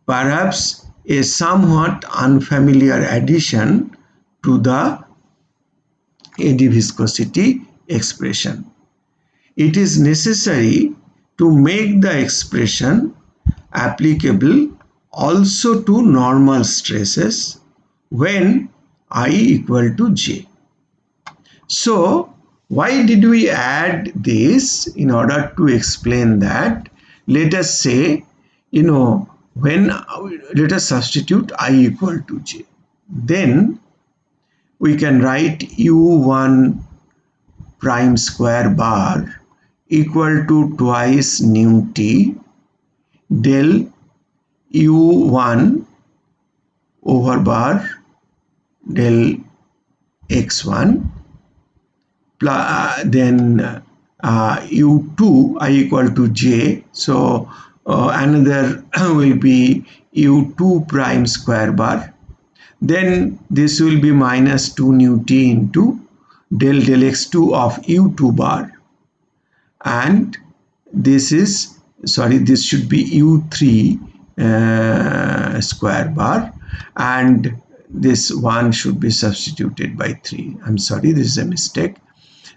[SPEAKER 1] perhaps a somewhat unfamiliar addition to the eddy viscosity expression. It is necessary to make the expression applicable also to normal stresses when I equal to j. So why did we add this? In order to explain that, let us say, when let us substitute I equal to j, then we can write u1 prime square bar equal to twice nu t del u1 over bar del x1 plus then u2 I equal to j. So another will be u2 prime square bar. Then this will be minus 2 nu t into del x2 of u2 bar, and this is, sorry, this should be u3 square bar, and this one should be substituted by 3. I'm sorry, this is a mistake.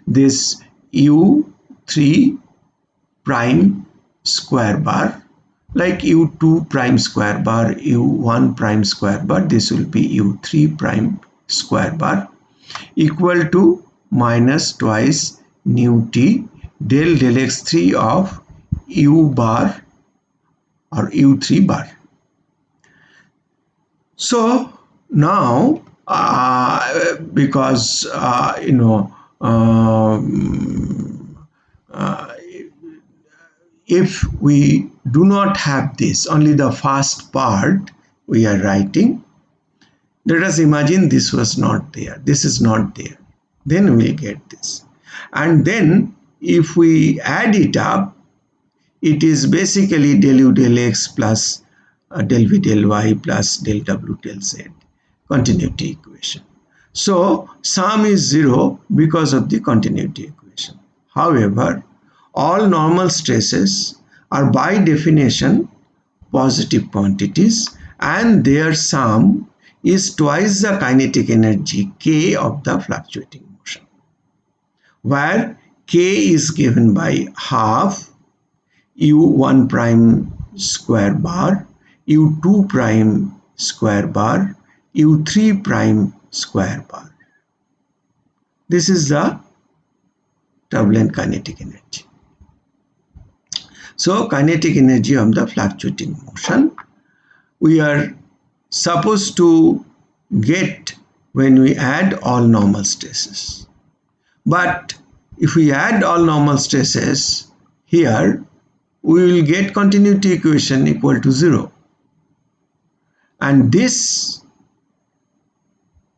[SPEAKER 1] This u3 prime square bar, like u2 prime square bar, u1 prime square bar, this will be u3 prime square bar equal to minus twice nu t del x3 of u bar or u3 bar. So now because if we do not have this, only the first part we are writing, let us imagine this was not there, this is not there, then we will get this. And then if we add it up, it is basically del u del x plus del v del y plus del w del z, continuity equation. So sum is 0 because of the continuity equation. However, all normal stresses are by definition positive quantities, and their sum is twice the kinetic energy k of the fluctuating motion, where k is given by half u1 prime square bar, u2 prime square bar, u3 prime square bar. This is the turbulent kinetic energy. So kinetic energy of the fluctuating motion we are supposed to get when we add all normal stresses. But if we add all normal stresses here, we will get continuity equation equal to 0. And this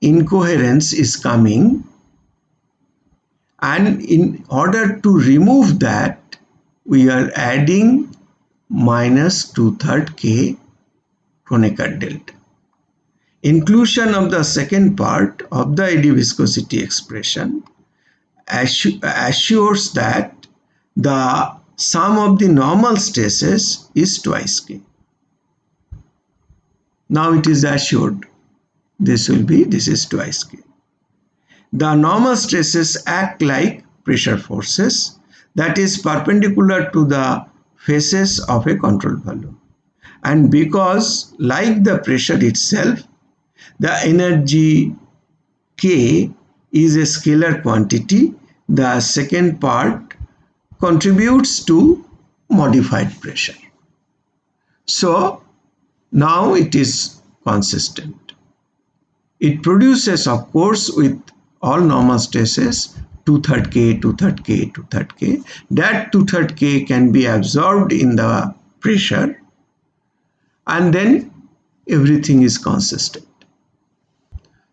[SPEAKER 1] incoherence is coming, and in order to remove that, we are adding minus 2/3 k Kronecker delta. inclusion of the second part of the eddy viscosity expression assures that the sum of the normal stresses is twice K. Now it is assured this is twice K. The normal stresses act like pressure forces that is perpendicular to the faces of a control volume. And because like the pressure itself, the energy K is a scalar quantity, the second part contributes to modified pressure. So now it is consistent. It produces, of course, with all normal stresses 2/3 K, 2/3 K, 2/3 K. That 2/3 K can be absorbed in the pressure, and then everything is consistent.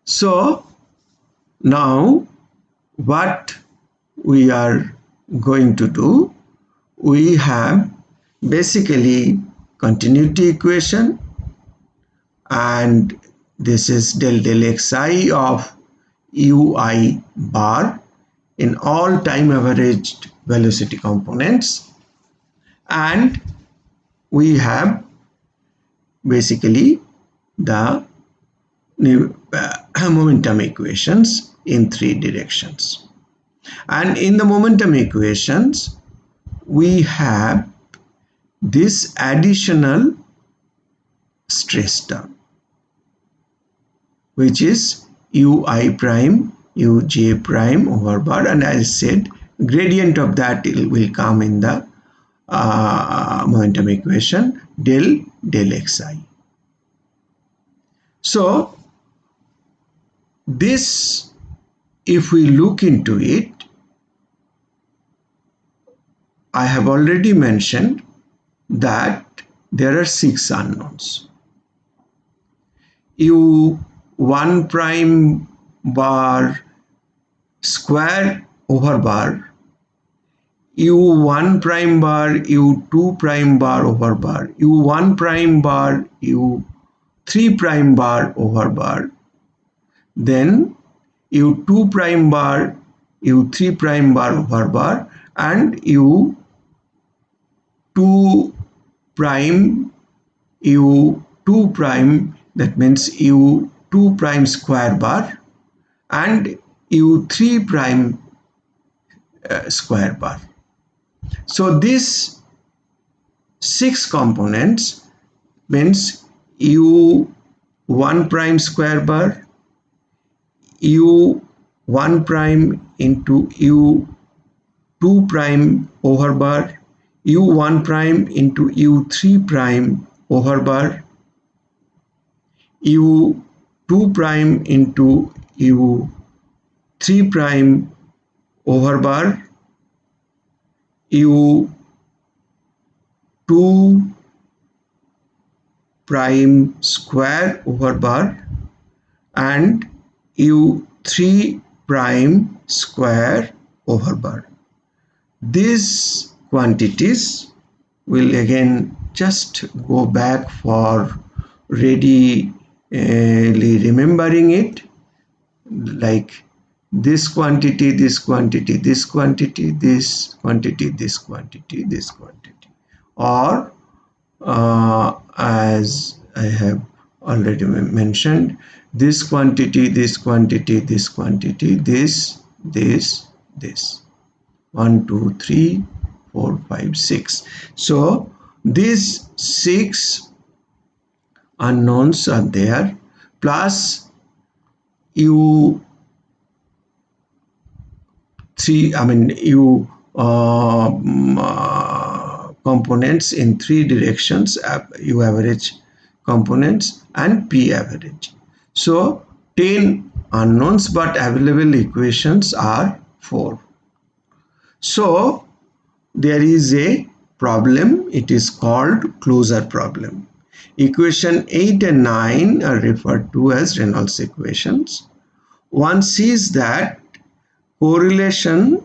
[SPEAKER 1] So now what we are going to do, we have basically continuity equation, and this is del xi of ui bar in all time averaged velocity components, and we have basically the momentum equations in three directions. And in the momentum equations we have this additional stress term, which is ui prime uj prime over bar, and as I said, gradient of that will come in the momentum equation del xi. So this, if we look into it, I have already mentioned that there are 6 unknowns. U1 prime bar square over bar, U1 prime bar, U2 prime bar over bar, U1 prime bar, U3 prime bar over bar, then U2 prime bar, U3 prime bar over bar, and U2 prime, U2 prime, that means U2 prime square bar, and U3 prime square bar. So these 6 components means U1 prime square bar, U1 prime into U2 prime over bar, U1 prime into U3 prime over bar, U2 prime into U3 prime over bar, U2 prime square over bar, and U3 prime square over bar. These quantities will again just go back for readily remembering it, like this quantity, this quantity, this quantity, this quantity, this quantity, this quantity, or as I have already mentioned, this quantity, this quantity, this quantity, this 1 2 3 4 5 6. So these 6 unknowns are there, plus U3, components in 3 directions, U average components and P average. So 10 unknowns, but available equations are 4. So there is a problem, it is called closure problem. Equation 8 and 9 are referred to as Reynolds equations. One sees that correlation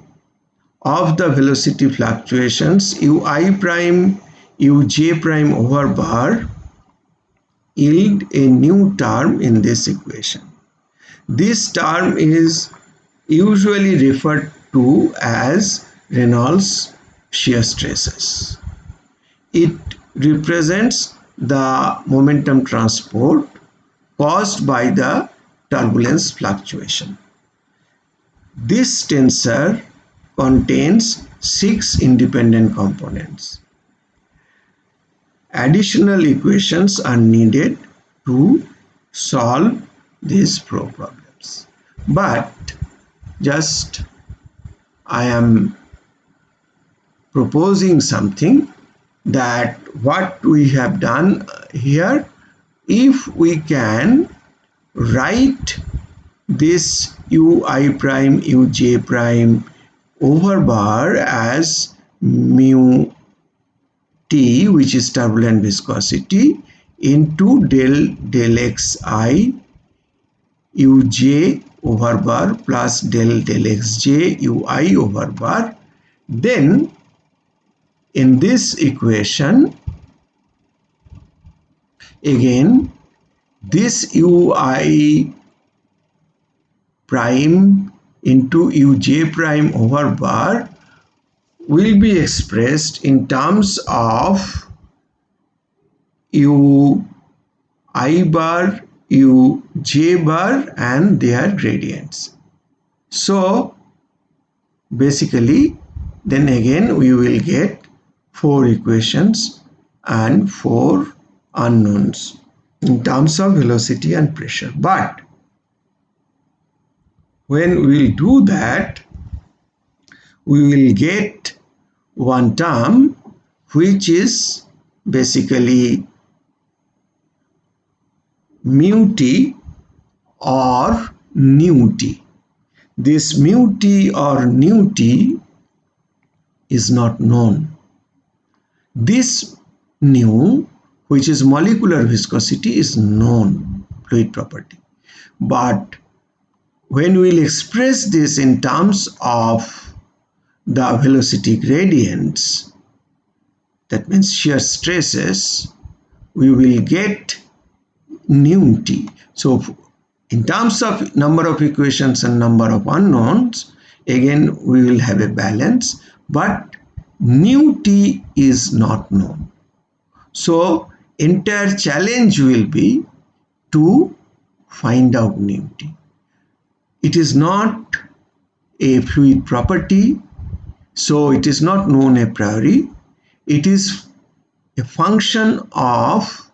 [SPEAKER 1] of the velocity fluctuations ui prime uj prime over bar yield a new term in this equation. This term is usually referred to as Reynolds shear stresses. It represents the momentum transport caused by the turbulence fluctuation. This tensor contains 6 independent components. Additional equations are needed to solve these problems. But just I am proposing something, that what we have done here, if we can write this ui prime uj prime over bar as mu T, which is turbulent viscosity, into del xi uj over bar plus del xj ui over bar, then in this equation again this ui prime into uj prime over bar will be expressed in terms of u I bar, u j bar and their gradients. So basically then again we will get 4 equations and 4 unknowns in terms of velocity and pressure. But when we will do that, we will get one term which is basically mu t or nu t. This mu t or nu t is not known. This nu, which is molecular viscosity, is known fluid property. But when we will express this in terms of the velocity gradients, that means shear stresses, we will get nu t. So in terms of number of equations and number of unknowns, again we will have a balance, but nu t is not known. So entire challenge will be to find out nu t. It is not a fluid property, so it is not known a priori. It is a function of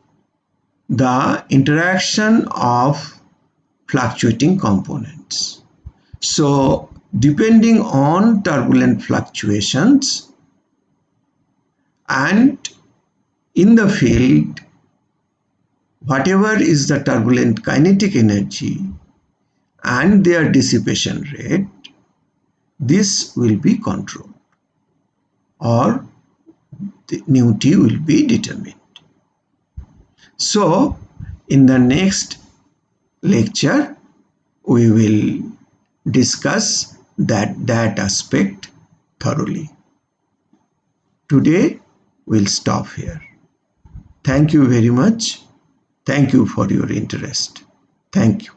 [SPEAKER 1] the interaction of fluctuating components. So depending on turbulent fluctuations and in the field, whatever is the turbulent kinetic energy and their dissipation rate, this will be controlled or the nu t will be determined. So in the next lecture we will discuss that aspect thoroughly. Today we'll stop here. Thank you very much. Thank you for your interest. Thank you.